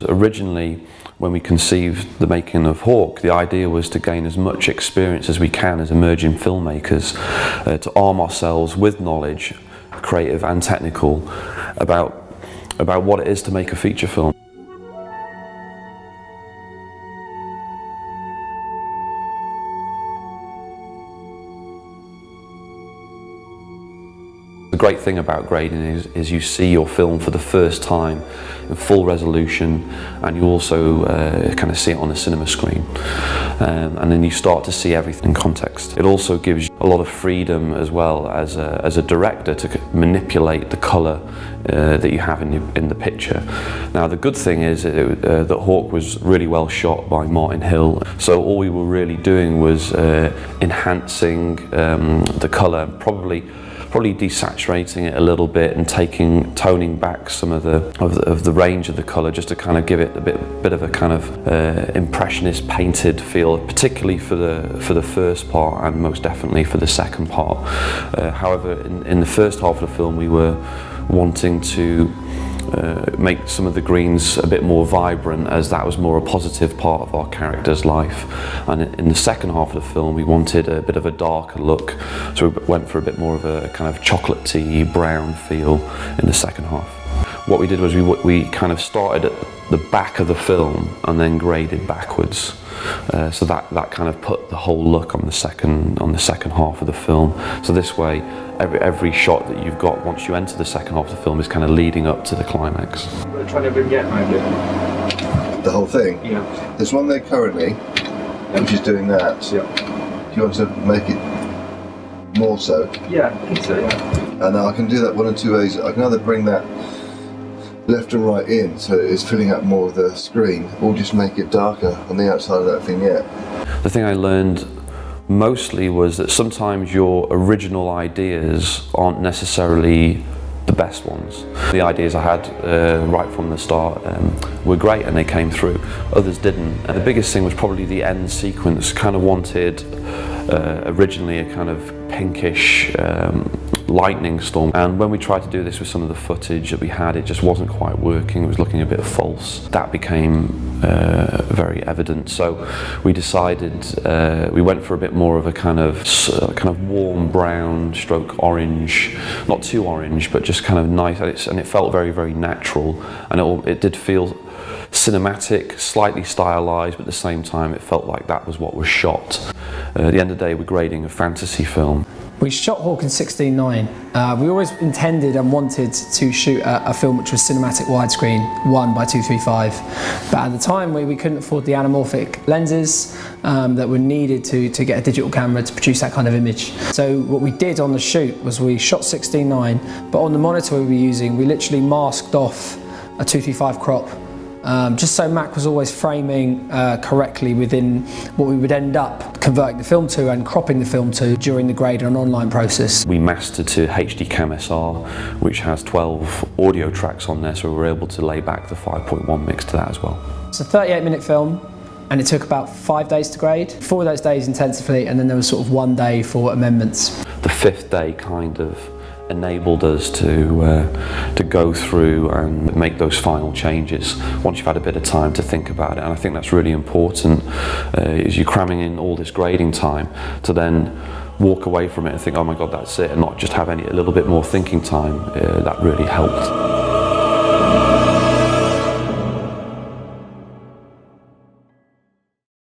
Originally, when we conceived the making of Hawk, the idea was to gain as much experience as we can as emerging filmmakers, to arm ourselves with knowledge, creative and technical, about what it is to make a feature film. The great thing about grading is you see your film for the first time in full resolution, and you also kind of see it on a cinema screen, and then you start to see everything in context. It also gives you a lot of freedom as well as a director to manipulate the colour that you have in the picture. Now the good thing is that Hawk was really well shot by Martin Hill, so all we were really doing was enhancing the colour, probably desaturating it a little bit and toning back some of the range of the colour, just to kind of give it a bit of a kind of impressionist painted feel, particularly for the first part and most definitely for the second part. However, in the first half of the film we were wanting to make some of the greens a bit more vibrant, as that was more a positive part of our character's life. And in the second half of the film we wanted a bit of a darker look, so we went for a bit more of a kind of chocolatey brown feel in the second half. What we did was we kind of started at the back of the film and then graded backwards. So that kind of put the whole look on the second half of the film. So this way, every shot that you've got once you enter the second half of the film is kind of leading up to the climax. We're trying to vignette mode it. The whole thing? Yeah. There's one there currently, which is doing that. Yeah. Do you want to make it more so? Yeah, I think so, yeah. And I can do that one of two ways. I can either bring that left and right in, so it's filling up more of the screen, or just make it darker on the outside of that vignette. The thing I learned mostly was that sometimes your original ideas aren't necessarily the best ones. The ideas I had right from the start were great and they came through, others didn't. And the biggest thing was probably the end sequence. Kind of wanted originally a kind of pinkish lightning storm, and when we tried to do this with some of the footage that we had, it just wasn't quite working. It was looking a bit false. That became very evident, so we decided we went for a bit more of a kind of warm brown stroke orange, not too orange but just kind of nice, and it felt very, very natural, and it did feel cinematic, slightly stylized, but at the same time it felt like that was what was shot. At the end of the day, we're grading a fantasy film. We shot Hawk in 16:9. We always intended and wanted to shoot a film which was cinematic widescreen, 1:235. But at the time we couldn't afford the anamorphic lenses that were needed to get a digital camera to produce that kind of image. So what we did on the shoot was we shot 16:9, but on the monitor we were using, we literally masked off a 235 crop. Just so Mac was always framing correctly within what we would end up converting the film to and cropping the film to during the grade and online process. We mastered to HD Cam SR, which has 12 audio tracks on there, so we were able to lay back the 5.1 mix to that as well. It's a 38-minute film, and it took about 5 days to grade. 4 of those days intensively, and then there was sort of 1 day for amendments. The 5th day kind of enabled us to go through and make those final changes once you've had a bit of time to think about it. And I think that's really important, is you're cramming in all this grading time to then walk away from it and think, oh my god, that's it, and not just have a little bit more thinking time. That really helped.